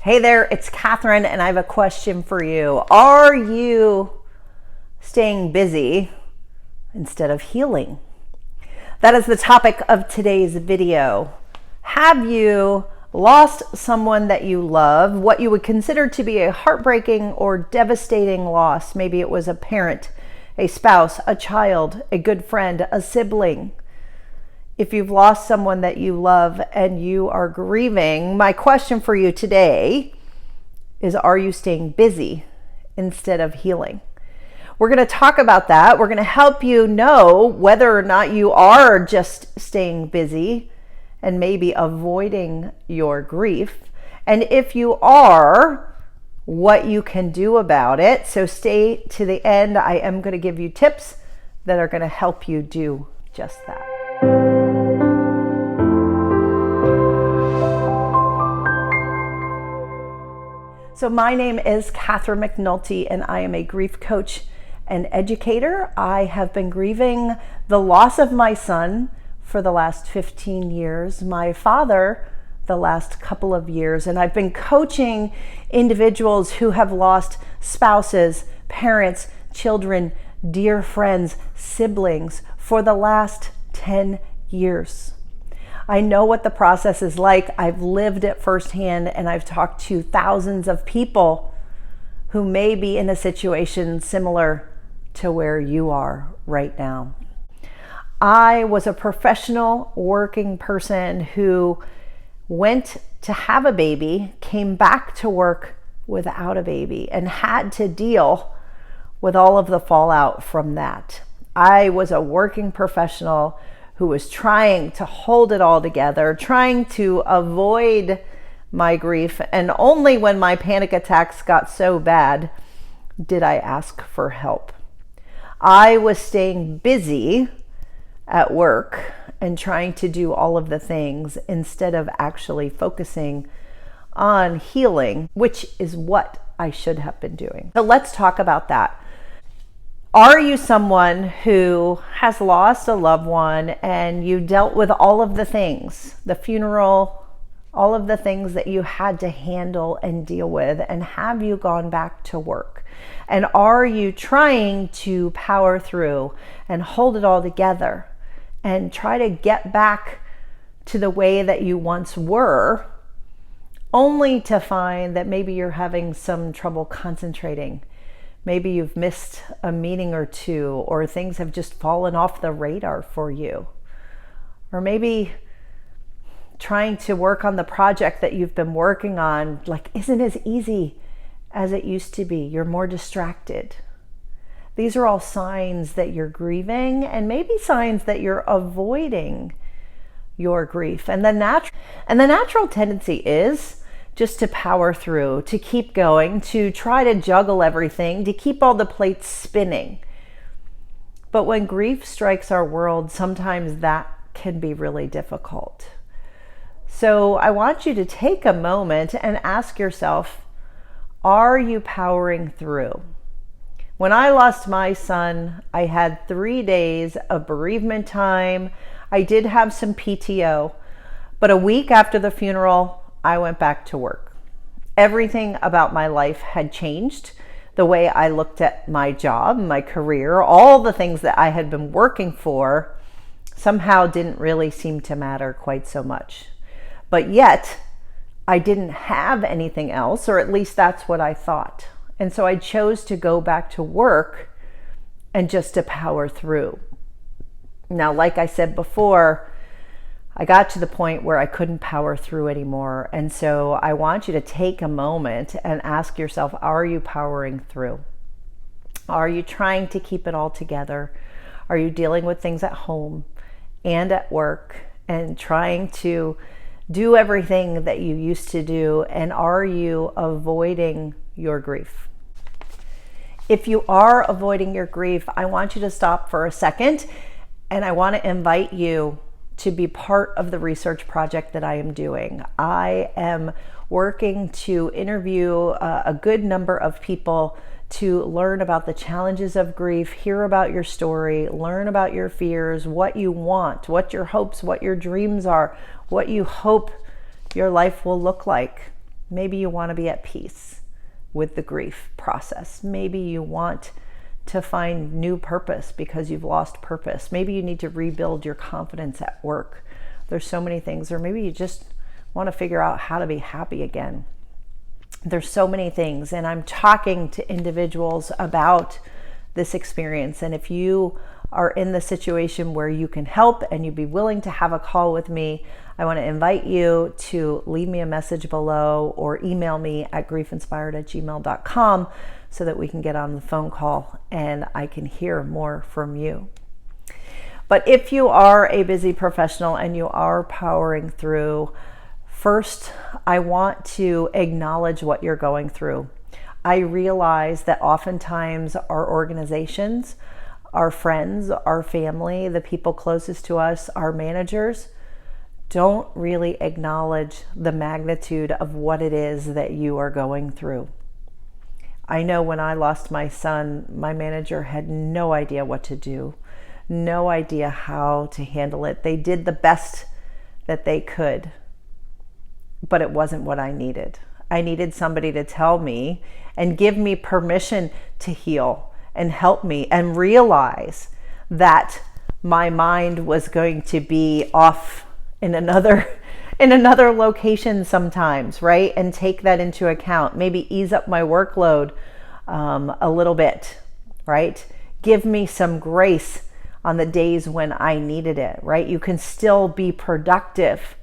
Hey there, it's Catherine, and I have a question for you. Are you staying busy instead of healing? That is the topic of today's video. Have you lost someone that you love, what you would consider to be a heartbreaking or devastating loss? Maybe it was a parent, a spouse, a child, a good friend, a sibling. If you've lost someone that you love and you are grieving, my question for you today is, are you staying busy instead of healing? We're going to talk about that. We're going to help you know whether or not you are just staying busy and maybe avoiding your grief. And if you are, what you can do about it. So stay to the end. I am going to give you tips that are going to help you do just that. So my name is Catherine McNulty, and I am a grief coach and educator. I have been grieving the loss of my son for the last 15 years, my father the last couple of years, and I've been coaching individuals who have lost spouses, parents, children, dear friends, siblings for the last 10 years. I know what the process is like. I've lived it firsthand, and I've talked to thousands of people who may be in a situation similar to where you are right now. I was a professional working person who went to have a baby, came back to work without a baby, and had to deal with all of the fallout from that. I was a working professional who was trying to hold it all together, trying to avoid my grief. And only when my panic attacks got so bad did I ask for help. I was staying busy at work and trying to do all of the things instead of actually focusing on healing, which is what I should have been doing. So let's talk about that. Are you someone who has lost a loved one and you dealt with all of the things, the funeral, all of the things that you had to handle and deal with, and have you gone back to work? And are you trying to power through and hold it all together and try to get back to the way that you once were, only to find that maybe you're having some trouble concentrating? Maybe you've missed a meeting or two, or things have just fallen off the radar for you. Or maybe trying to work on the project that you've been working on isn't as easy as it used to be. You're more distracted. These are all signs that you're grieving, and maybe signs that you're avoiding your grief. And the natural tendency is just to power through, to keep going, to try to juggle everything, to keep all the plates spinning. But when grief strikes our world, sometimes that can be really difficult. So I want you to take a moment and ask yourself, are you powering through? When I lost my son, I had 3 days of bereavement time. I did have some PTO, but a week after the funeral, I went back to work. Everything about my life had changed. The way I looked at my job, my career, all the things that I had been working for somehow didn't really seem to matter quite so much. But yet, I didn't have anything else, or at least that's what I thought. And so I chose to go back to work and just to power through. Now, like I said before, I got to the point where I couldn't power through anymore. And so I want you to take a moment and ask yourself, are you powering through? Are you trying to keep it all together? Are you dealing with things at home and at work and trying to do everything that you used to do? And are you avoiding your grief? If you are avoiding your grief, I want you to stop for a second, and I want to invite you to be part of the research project that I am doing. I am working to interview a good number of people to learn about the challenges of grief, hear about your story, learn about your fears, what you want, what your hopes, what your dreams are, what you hope your life will look like. Maybe you want to be at peace with the grief process. Maybe you want to find new purpose because you've lost purpose. Maybe you need to rebuild your confidence at work. There's so many things. Or maybe you just want to figure out how to be happy again. There's so many things, and I'm talking to individuals about this experience. And if you are in the situation where you can help and you'd be willing to have a call with me, I want to invite you to leave me a message below or email me at griefinspired@gmail.com so that we can get on the phone call and I can hear more from you. But if you are a busy professional and you are powering through, first, I want to acknowledge what you're going through. I realize that oftentimes our organizations, our friends, our family, the people closest to us, our managers, don't really acknowledge the magnitude of what it is that you are going through. I know when I lost my son, my manager had no idea what to do, no idea how to handle it. They did the best that they could, but it wasn't what I needed. I needed somebody to tell me and give me permission to heal and help me and realize that my mind was going to be off in another location sometimes, right? And take that into account. Maybe ease up my workload a little bit, right? Give me some grace on the days when I needed it, right? You can still be productive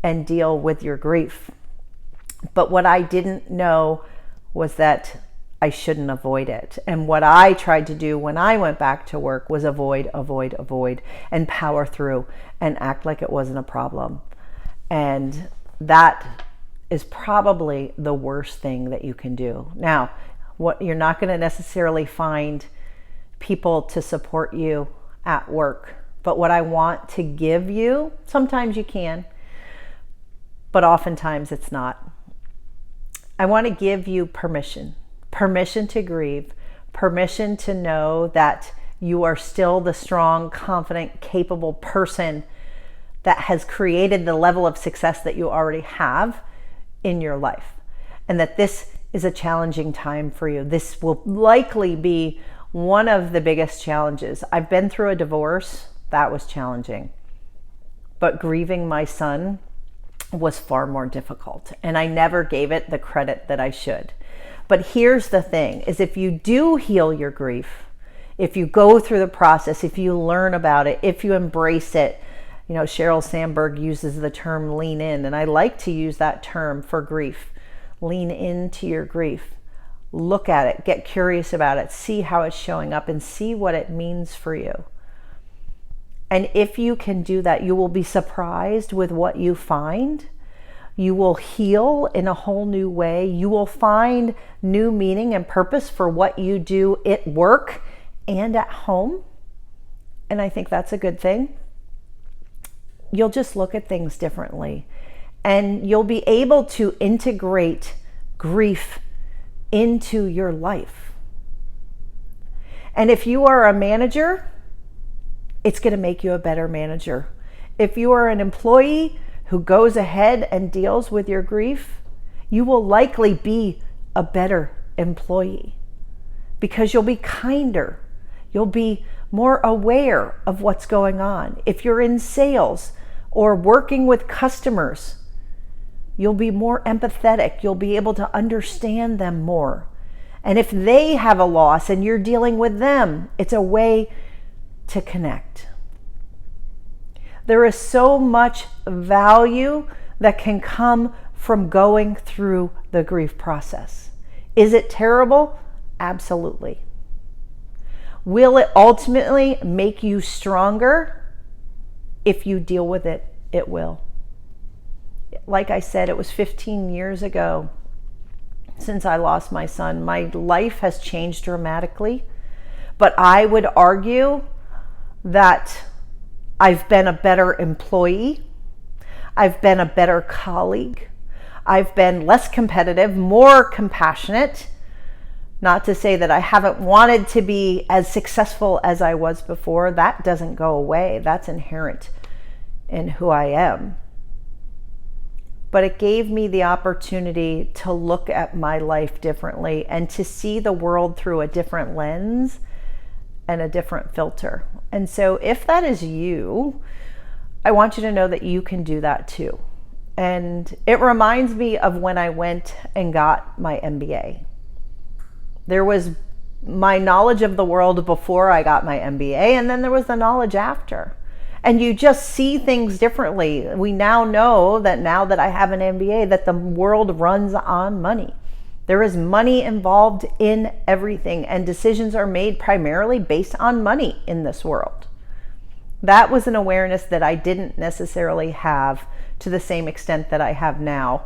and deal with your grief. But what I didn't know was that I shouldn't avoid it. And what I tried to do when I went back to work was avoid, and power through and act like it wasn't a problem. And that is probably the worst thing that you can do. Now, what you're not going to necessarily find people to support you at work. But what I want to give you, sometimes you can, but oftentimes it's not. I want to give you permission to grieve, permission to know that you are still the strong, confident, capable person that has created the level of success that you already have in your life. And that this is a challenging time for you. This will likely be one of the biggest challenges. I've been through a divorce. That was challenging. But grieving my son was far more difficult, and I never gave it the credit that I should. But here's the thing, is if you do heal your grief, if you go through the process, if you learn about it, if you embrace it, you know, Sheryl Sandberg uses the term lean in, and I like to use that term for grief. Lean into your grief. Look at it, get curious about it, see how it's showing up, and see what it means for you. And if you can do that, you will be surprised with what you find. You will heal in a whole new way. You will find new meaning and purpose for what you do at work and at home. And I think that's a good thing. You'll just look at things differently. And you'll be able to integrate grief into your life. And if you are a manager, it's going to make you a better manager. If you are an employee who goes ahead and deals with your grief, you will likely be a better employee because you'll be kinder. You'll be more aware of what's going on. If you're in sales or working with customers, you'll be more empathetic. You'll be able to understand them more. And if they have a loss and you're dealing with them, it's a way to connect. There is so much value that can come from going through the grief process. Is it terrible? Absolutely. Will it ultimately make you stronger? If you deal with it, it will. Like I said, it was 15 years ago since I lost my son. My life has changed dramatically, but I would argue that I've been a better employee. I've been a better colleague. I've been less competitive, more compassionate. Not to say that I haven't wanted to be as successful as I was before. That doesn't go away. That's inherent in who I am. but it gave me the opportunity to look at my life differently and to see the world through a different lens and a different filter. And so if that is you, I want you to know that you can do that too. And it reminds me of when I went and got my MBA. There was my knowledge of the world before I got my MBA, and then there was the knowledge after. And you just see things differently. We now know that now that I have an MBA, that the world runs on money. There is money involved in everything, and decisions are made primarily based on money in this world. That was an awareness that I didn't necessarily have to the same extent that I have now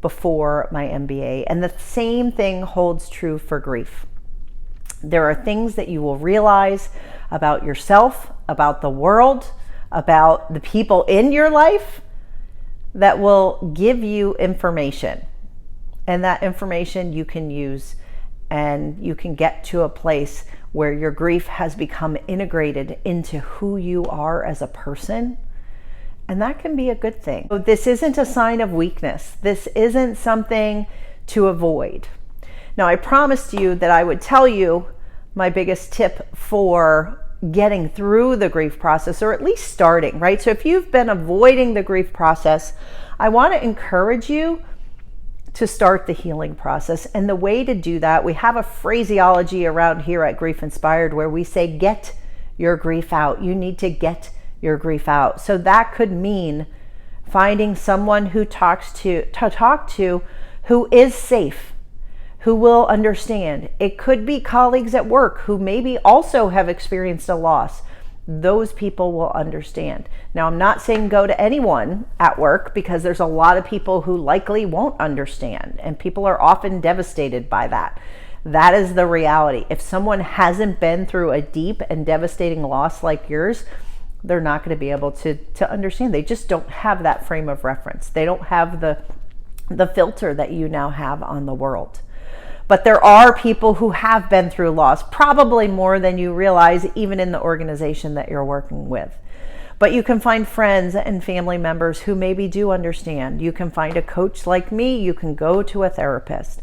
before my MBA. And the same thing holds true for grief. There are things that you will realize about yourself, about the world, about the people in your life that will give you information. And that information you can use, and you can get to a place where your grief has become integrated into who you are as a person. And that can be a good thing. So this isn't a sign of weakness. This isn't something to avoid. Now, I promised you that I would tell you my biggest tip for getting through the grief process, or at least starting, right? So if you've been avoiding the grief process, I want to encourage you to start the healing process. And the way to do that, we have a phraseology around here at Grief Inspired where we say, get your grief out. You need to get your grief out. So that could mean finding someone who talk to who is safe, who will understand. It could be colleagues at work who maybe also have experienced a loss. Those people will understand. Now, I'm not saying go to anyone at work, because there's a lot of people who likely won't understand, and people are often devastated by that. That is the reality. If someone hasn't been through a deep and devastating loss like yours, they're not going to be able to understand. They just don't have that frame of reference. They don't have the filter that you now have on the world. But there are people who have been through loss, probably more than you realize, even in the organization that you're working with. But you can find friends and family members who maybe do understand. You can find a coach like me. You can go to a therapist.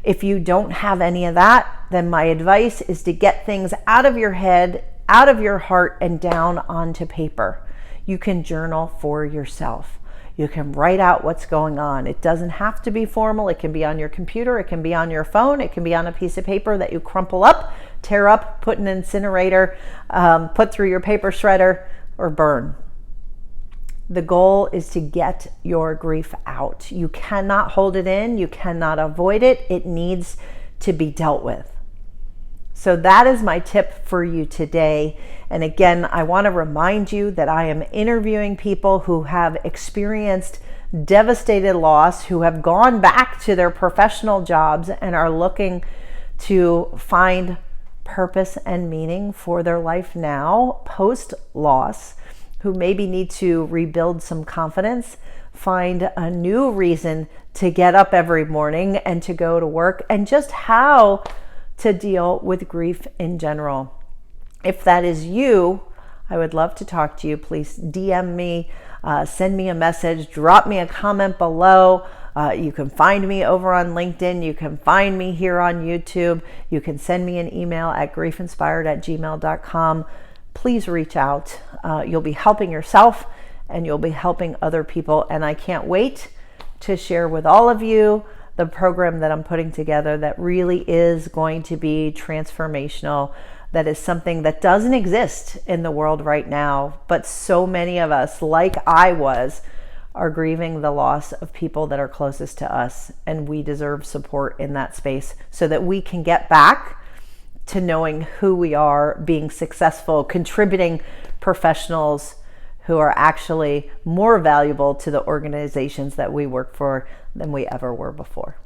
If you don't have any of that, then my advice is to get things out of your head, out of your heart, and down onto paper. You can journal for yourself. You can write out what's going on. It doesn't have to be formal. It can be on your computer. It can be on your phone. It can be on a piece of paper that you crumple up, tear up, put in an incinerator, put through your paper shredder, or burn. The goal is to get your grief out. You cannot hold it in. You cannot avoid it. It needs to be dealt with. So that is my tip for you today. And again, I want to remind you that I am interviewing people who have experienced devastated loss, who have gone back to their professional jobs and are looking to find purpose and meaning for their life now, post-loss, who maybe need to rebuild some confidence, find a new reason to get up every morning and to go to work, and just how to deal with grief in general. If that is you, I would love to talk to you. Please DM me, send me a message, drop me a comment below. You can find me over on LinkedIn. You can find me here on YouTube. You can send me an email at griefinspired@gmail.com. Please reach out. You'll be helping yourself and you'll be helping other people. And I can't wait to share with all of you the program that I'm putting together that really is going to be transformational. That is something that doesn't exist in the world right now, but so many of us, like I was, are grieving the loss of people that are closest to us, and we deserve support in that space so that we can get back to knowing who we are, being successful, contributing professionals who are actually more valuable to the organizations that we work for than we ever were before.